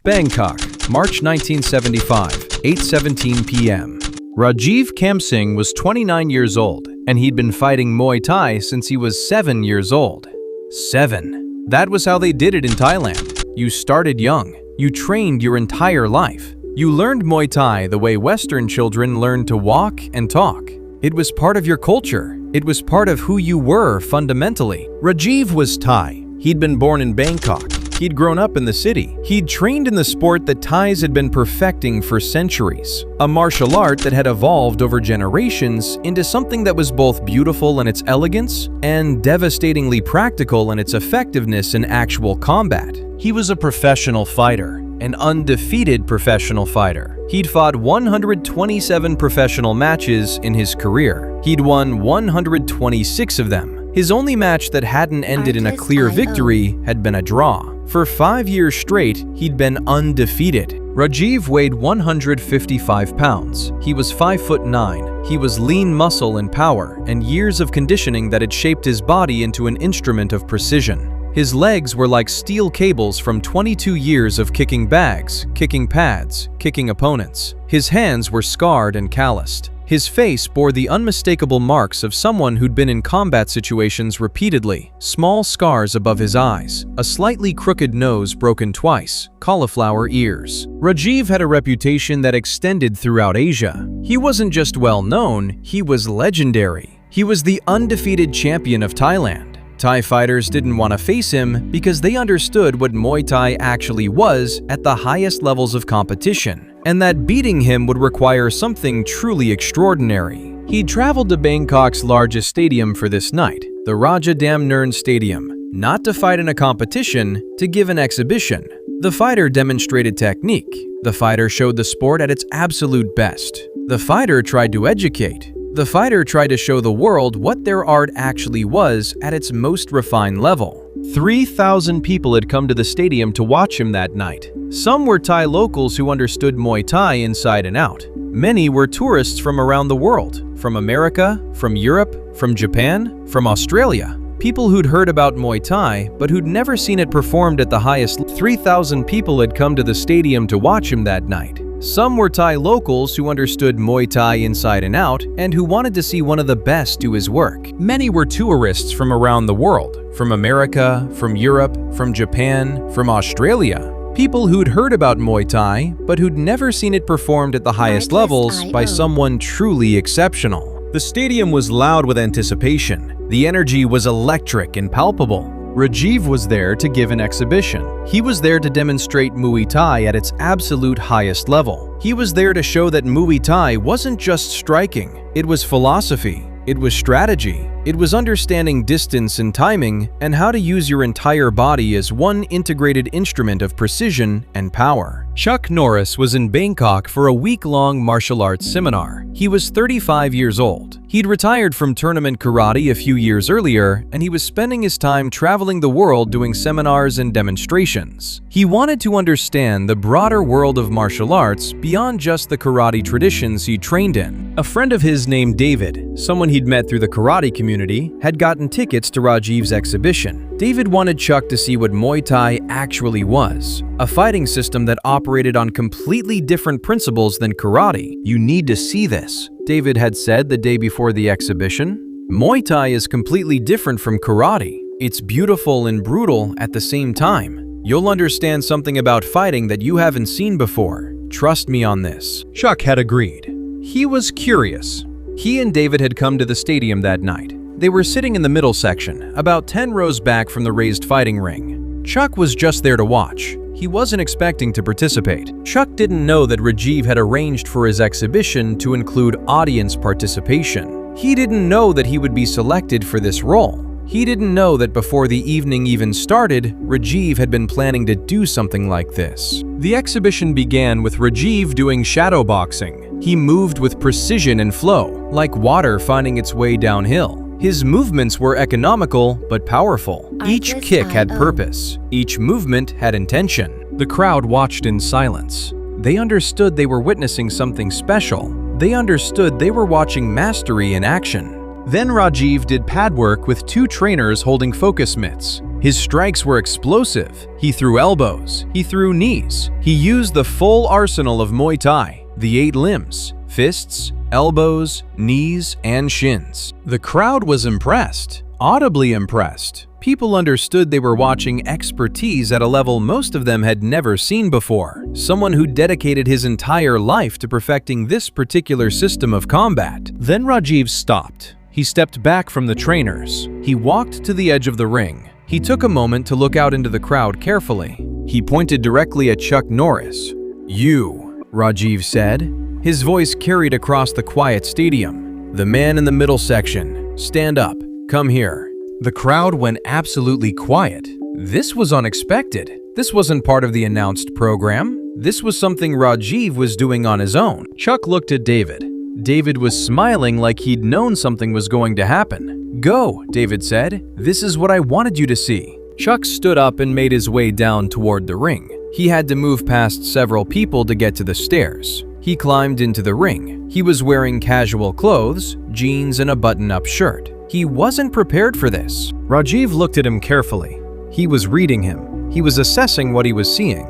Bangkok, March 1975, 8:17 p.m. Rajiv Kamsing was 29 years old, and he'd been fighting Muay Thai since he was 7 years old. 7. That was how they did it in Thailand. You started young. You trained your entire life. You learned Muay Thai the way Western children learn to walk and talk. It was part of your culture. It was part of who you were fundamentally. Rajiv was Thai. He'd been born in Bangkok. He'd grown up in the city. He'd trained in the sport that Thais had been perfecting for centuries, a martial art that had evolved over generations into something that was both beautiful in its elegance and devastatingly practical in its effectiveness in actual combat. He was a professional fighter, an undefeated professional fighter. He'd fought 127 professional matches in his career. He'd won 126 of them. His only match that hadn't ended in a clear victory had been a draw. For 5 years straight, he'd been undefeated. Rajiv weighed 155 pounds. He was 5'9". He was lean muscle and power, and years of conditioning that had shaped his body into an instrument of precision. His legs were like steel cables from 22 years of kicking bags, kicking pads, kicking opponents. His hands were scarred and calloused. His face bore the unmistakable marks of someone who'd been in combat situations repeatedly. Small scars above his eyes, a slightly crooked nose broken twice, cauliflower ears. Rajiv had a reputation that extended throughout Asia. He wasn't just well known, he was legendary. He was the undefeated champion of Thailand. Thai fighters didn't want to face him because they understood what Muay Thai actually was at the highest levels of competition, and that beating him would require something truly extraordinary. He traveled to Bangkok's largest stadium for this night, the Raja Damnern Stadium, not to fight in a competition, to give an exhibition. The fighter demonstrated technique. The fighter showed the sport at its absolute best. The fighter tried to educate. The fighter tried to show the world what their art actually was at its most refined level. 3,000 people had come to the stadium to watch him that night. Some were Thai locals who understood Muay Thai inside and out. Many were tourists from around the world, from America, from Europe, from Japan, from Australia. People who'd heard about Muay Thai, but who'd never seen it performed at the highest. 3,000 people had come to the stadium to watch him that night. Some were Thai locals who understood Muay Thai inside and out and who wanted to see one of the best do his work. Many were tourists from around the world, from America, from Europe, from Japan, from Australia. People who'd heard about Muay Thai, but who'd never seen it performed at the highest levels by someone truly exceptional. The stadium was loud with anticipation. The energy was electric and palpable. Rajiv was there to give an exhibition. He was there to demonstrate Muay Thai at its absolute highest level. He was there to show that Muay Thai wasn't just striking, it was philosophy, it was strategy, it was understanding distance and timing, and how to use your entire body as one integrated instrument of precision and power. Chuck Norris was in Bangkok for a week-long martial arts seminar. He was 35 years old. He'd retired from tournament karate a few years earlier, and he was spending his time traveling the world doing seminars and demonstrations. He wanted to understand the broader world of martial arts beyond just the karate traditions he trained in. A friend of his named David, someone he'd met through the karate community, had gotten tickets to Rajiv's exhibition. David wanted Chuck to see what Muay Thai actually was, a fighting system that operated on completely different principles than karate. "You need to see this," David had said the day before the exhibition. "Muay Thai is completely different from karate. It's beautiful and brutal at the same time. You'll understand something about fighting that you haven't seen before. Trust me on this." Chuck had agreed. He was curious. He and David had come to the stadium that night. They were sitting in the middle section, about 10 rows back from the raised fighting ring. Chuck was just there to watch. He wasn't expecting to participate. Chuck didn't know that Rajiv had arranged for his exhibition to include audience participation. He didn't know that he would be selected for this role. He didn't know that before the evening even started, Rajiv had been planning to do something like this. The exhibition began with Rajiv doing shadow boxing. He moved with precision and flow, like water finding its way downhill. His movements were economical but powerful. Each kick had purpose. Each movement had intention. The crowd watched in silence. They understood they were witnessing something special. They understood they were watching mastery in action. Then Rajiv did pad work with two trainers holding focus mitts. His strikes were explosive. He threw elbows. He threw knees. He used the full arsenal of Muay Thai, the 8 limbs, fists, elbows, knees, and shins. The crowd was impressed, audibly impressed. People understood they were watching expertise at a level most of them had never seen before. Someone who dedicated his entire life to perfecting this particular system of combat. Then Rajiv stopped. He stepped back from the trainers. He walked to the edge of the ring. He took a moment to look out into the crowd carefully. He pointed directly at Chuck Norris. "You," Rajiv said. His voice carried across the quiet stadium. "The man in the middle section. Stand up. Come here." The crowd went absolutely quiet. This was unexpected. This wasn't part of the announced program. This was something Rajiv was doing on his own. Chuck looked at David. David was smiling like he'd known something was going to happen. "Go," David said. "This is what I wanted you to see." Chuck stood up and made his way down toward the ring. He had to move past several people to get to the stairs. He climbed into the ring. He was wearing casual clothes, jeans, and a button-up shirt. He wasn't prepared for this. Rajiv looked at him carefully. He was reading him. He was assessing what he was seeing.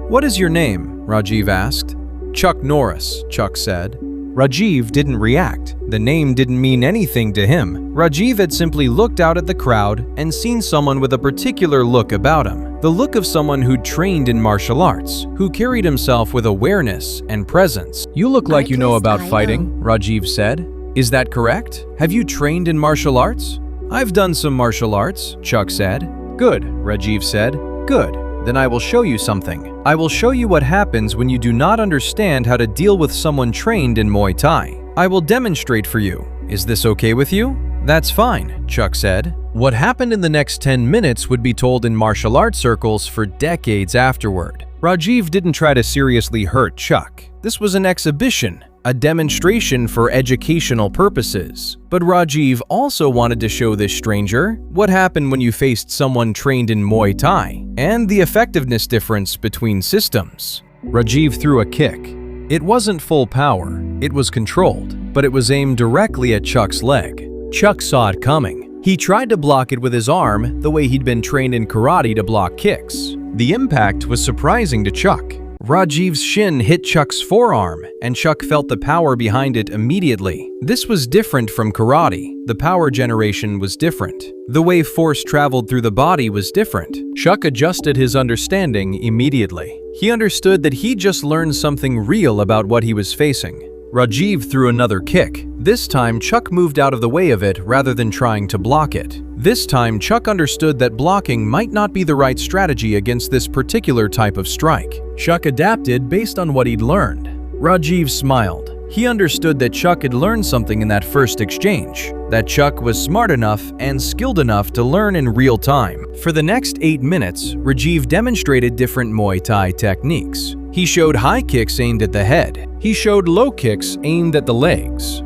"What is your name?" Rajiv asked. "Chuck Norris," Chuck said. Rajiv didn't react. The name didn't mean anything to him. Rajiv had simply looked out at the crowd and seen someone with a particular look about him. The look of someone who'd trained in martial arts, who carried himself with awareness and presence. "You look like you know about fighting," Rajiv said. "Is that correct? Have you trained in martial arts?" "I've done some martial arts," Chuck said. "Good," Rajiv said. "Good. Then I will show you something. I will show you what happens when you do not understand how to deal with someone trained in Muay Thai. I will demonstrate for you. Is this okay with you?" "That's fine," Chuck said. What happened in the next 10 minutes would be told in martial arts circles for decades afterward. Rajiv didn't try to seriously hurt Chuck. This was an exhibition, a demonstration for educational purposes. But Rajiv also wanted to show this stranger what happened when you faced someone trained in Muay Thai and the effectiveness difference between systems. Rajiv threw a kick. It wasn't full power, it was controlled, but it was aimed directly at Chuck's leg. Chuck saw it coming. He tried to block it with his arm the way he'd been trained in karate to block kicks. The impact was surprising to Chuck. Rajiv's shin hit Chuck's forearm, and Chuck felt the power behind it immediately. This was different from karate. The power generation was different. The way force traveled through the body was different. Chuck adjusted his understanding immediately. He understood that he just learned something real about what he was facing. Rajiv threw another kick. This time, Chuck moved out of the way of it rather than trying to block it. This time, Chuck understood that blocking might not be the right strategy against this particular type of strike. Chuck adapted based on what he'd learned. Rajiv smiled. He understood that Chuck had learned something in that first exchange, that Chuck was smart enough and skilled enough to learn in real time. For the next 8 minutes, Rajiv demonstrated different Muay Thai techniques. He showed high kicks aimed at the head. He showed low kicks aimed at the legs.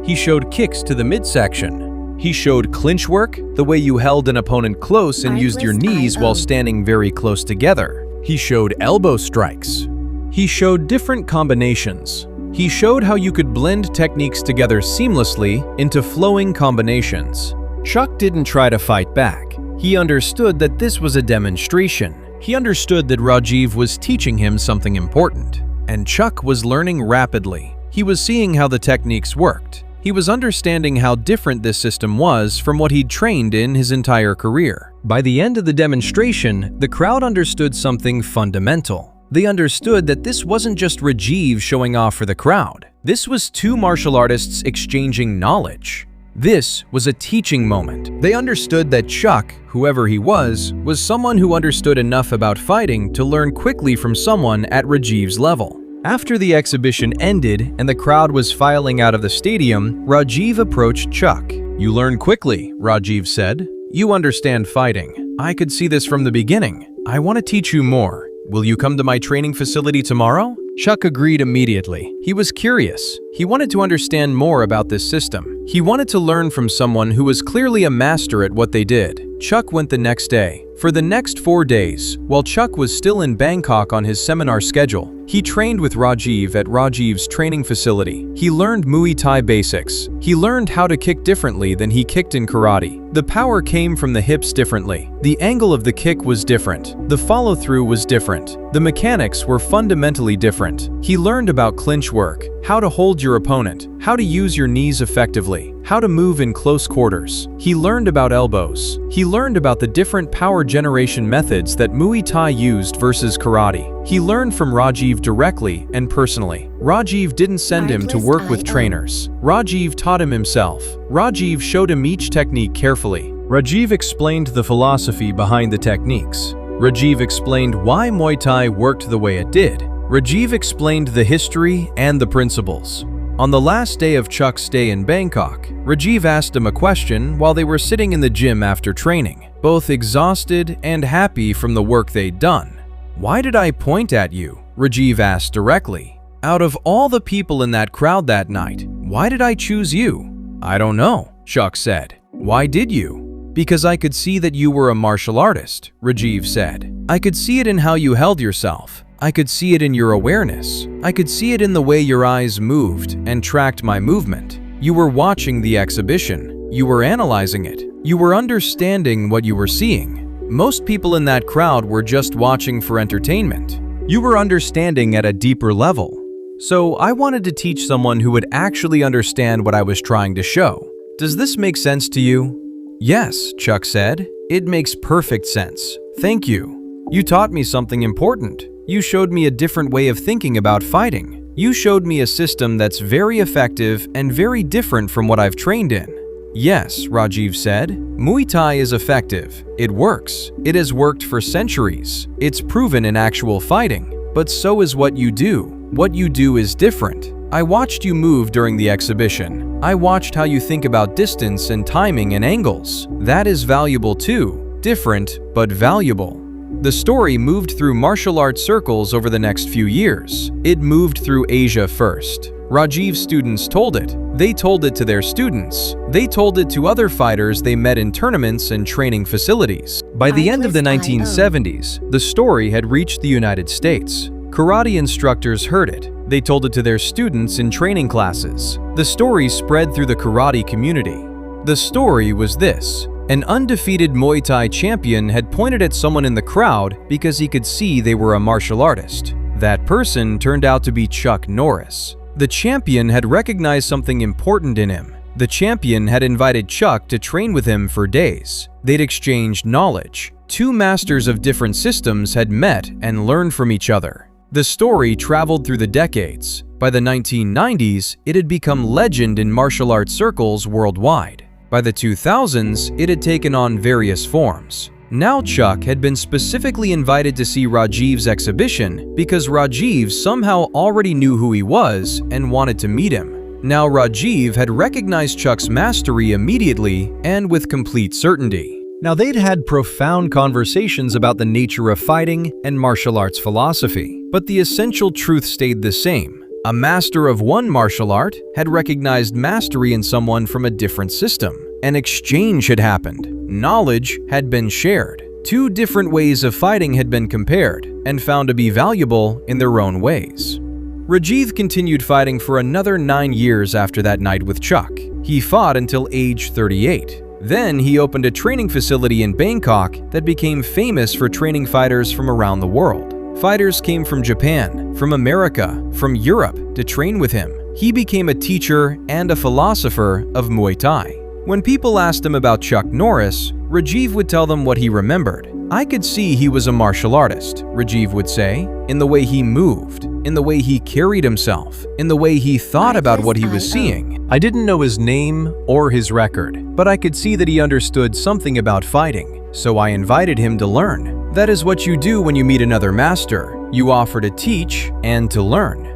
He showed kicks to the midsection. He showed clinch work, the way you held an opponent close and used your knees while standing very close together. He showed elbow strikes. He showed different combinations. He showed how you could blend techniques together seamlessly into flowing combinations. Chuck didn't try to fight back. He understood that this was a demonstration. He understood that Rajiv was teaching him something important. And Chuck was learning rapidly. He was seeing how the techniques worked. He was understanding how different this system was from what he'd trained in his entire career. By the end of the demonstration, the crowd understood something fundamental. They understood that this wasn't just Rajiv showing off for the crowd. This was two martial artists exchanging knowledge. This was a teaching moment. They understood that Chuck, whoever he was someone who understood enough about fighting to learn quickly from someone at Rajiv's level. After the exhibition ended and the crowd was filing out of the stadium, Rajiv approached Chuck. "You learn quickly," Rajiv said. "You understand fighting. I could see this from the beginning. I want to teach you more. Will you come to my training facility tomorrow?" Chuck agreed immediately. He was curious. He wanted to understand more about this system. He wanted to learn from someone who was clearly a master at what they did. Chuck went the next day. For the next 4 days, while Chuck was still in Bangkok on his seminar schedule, he trained with Rajiv at Rajiv's training facility. He learned Muay Thai basics. He learned how to kick differently than he kicked in karate. The power came from the hips differently. The angle of the kick was different. The follow-through was different. The mechanics were fundamentally different. He learned about clinch work, how to hold your opponent, how to use your knees effectively, how to move in close quarters. He learned about elbows. He learned about the different power generation methods that Muay Thai used versus karate. He learned from Rajiv directly and personally. Rajiv didn't send him to work with trainers. Rajiv taught him himself. Rajiv showed him each technique carefully. Rajiv explained the philosophy behind the techniques. Rajiv explained why Muay Thai worked the way it did. Rajiv explained the history and the principles. On the last day of Chuck's stay in Bangkok, Rajiv asked him a question while they were sitting in the gym after training, both exhausted and happy from the work they'd done. "Why did I point at you?" Rajiv asked directly. "Out of all the people in that crowd that night, why did I choose you?" "I don't know," Chuck said. "Why did you?" "Because I could see that you were a martial artist," Rajiv said. "I could see it in how you held yourself. I could see it in your awareness. I could see it in the way your eyes moved and tracked my movement. You were watching the exhibition. You were analyzing it. You were understanding what you were seeing. Most people in that crowd were just watching for entertainment. You were understanding at a deeper level. So I wanted to teach someone who would actually understand what I was trying to show. Does this make sense to you?" "Yes," Chuck said. "It makes perfect sense. Thank you. You taught me something important. You showed me a different way of thinking about fighting. You showed me a system that's very effective and very different from what I've trained in." "Yes," Rajiv said. "Muay Thai is effective. It works. It has worked for centuries. It's proven in actual fighting. But so is what you do. What you do is different. I watched you move during the exhibition. I watched how you think about distance and timing and angles. That is valuable too. Different, but valuable." The story moved through martial arts circles over the next few years. It moved through Asia first. Rajiv's students told it. They told it to their students. They told it to other fighters they met in tournaments and training facilities. By the end of the 1970s, the story had reached the United States. Karate instructors heard it. They told it to their students in training classes. The story spread through the karate community. The story was this. An undefeated Muay Thai champion had pointed at someone in the crowd because he could see they were a martial artist. That person turned out to be Chuck Norris. The champion had recognized something important in him. The champion had invited Chuck to train with him for days. They'd exchanged knowledge. Two masters of different systems had met and learned from each other. The story traveled through the decades. By the 1990s, it had become legend in martial arts circles worldwide. By the 2000s, it had taken on various forms. Now Chuck had been specifically invited to see Rajiv's exhibition because Rajiv somehow already knew who he was and wanted to meet him. Now Rajiv had recognized Chuck's mastery immediately and with complete certainty. Now they'd had profound conversations about the nature of fighting and martial arts philosophy, but the essential truth stayed the same. A master of one martial art had recognized mastery in someone from a different system. An exchange had happened. Knowledge had been shared. Two different ways of fighting had been compared and found to be valuable in their own ways. Rajiv continued fighting for another 9 years after that night with Chuck. He fought until age 38. Then he opened a training facility in Bangkok that became famous for training fighters from around the world. Fighters came from Japan, from America, from Europe to train with him. He became a teacher and a philosopher of Muay Thai. When people asked him about Chuck Norris, Rajiv would tell them what he remembered. "I could see he was a martial artist," Rajiv would say, "in the way he moved, in the way he carried himself, in the way he thought about what he was seeing. I didn't know his name or his record, but I could see that he understood something about fighting, so I invited him to learn. That is what you do when you meet another master. You offer to teach and to learn."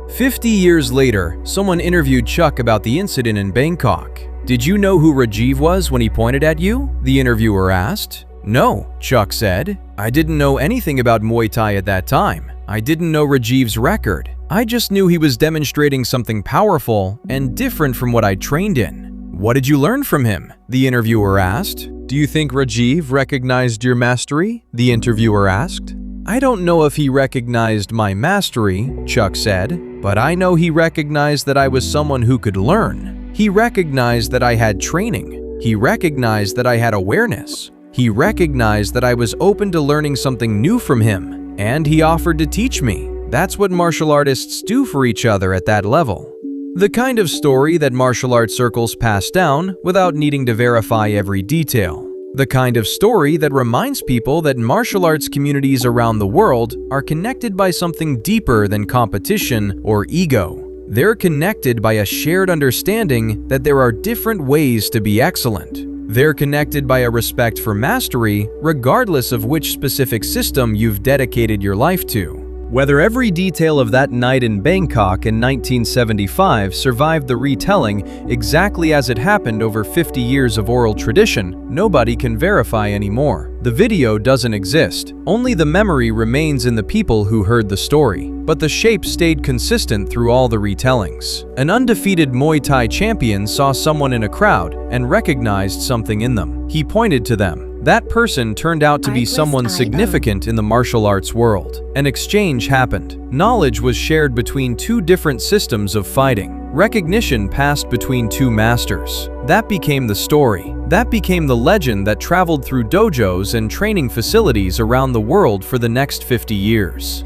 50 years later, someone interviewed Chuck about the incident in Bangkok. "Did you know who Rajiv was when he pointed at you?" the interviewer asked. "No," Chuck said. "I didn't know anything about Muay Thai at that time. I didn't know Rajiv's record. I just knew he was demonstrating something powerful and different from what I trained in." "What did you learn from him?" the interviewer asked. "Do you think Rajiv recognized your mastery?" the interviewer asked. "I don't know if he recognized my mastery," Chuck said, "but I know he recognized that I was someone who could learn. He recognized that I had training. He recognized that I had awareness. He recognized that I was open to learning something new from him, and he offered to teach me. That's what martial artists do for each other at that level. The kind of story that martial arts circles pass down without needing to verify every detail. The kind of story that reminds people that martial arts communities around the world are connected by something deeper than competition or ego. They're connected by a shared understanding that there are different ways to be excellent. They're connected by a respect for mastery, regardless of which specific system you've dedicated your life to. Whether every detail of that night in Bangkok in 1975 survived the retelling exactly as it happened over 50 years of oral tradition, nobody can verify anymore. The video doesn't exist. Only the memory remains in the people who heard the story. But the shape stayed consistent through all the retellings. An undefeated Muay Thai champion saw someone in a crowd and recognized something in them. He pointed to them. That person turned out to be someone significant in the martial arts world. An exchange happened. Knowledge was shared between two different systems of fighting. Recognition passed between two masters. That became the story. That became the legend that traveled through dojos and training facilities around the world for the next 50 years.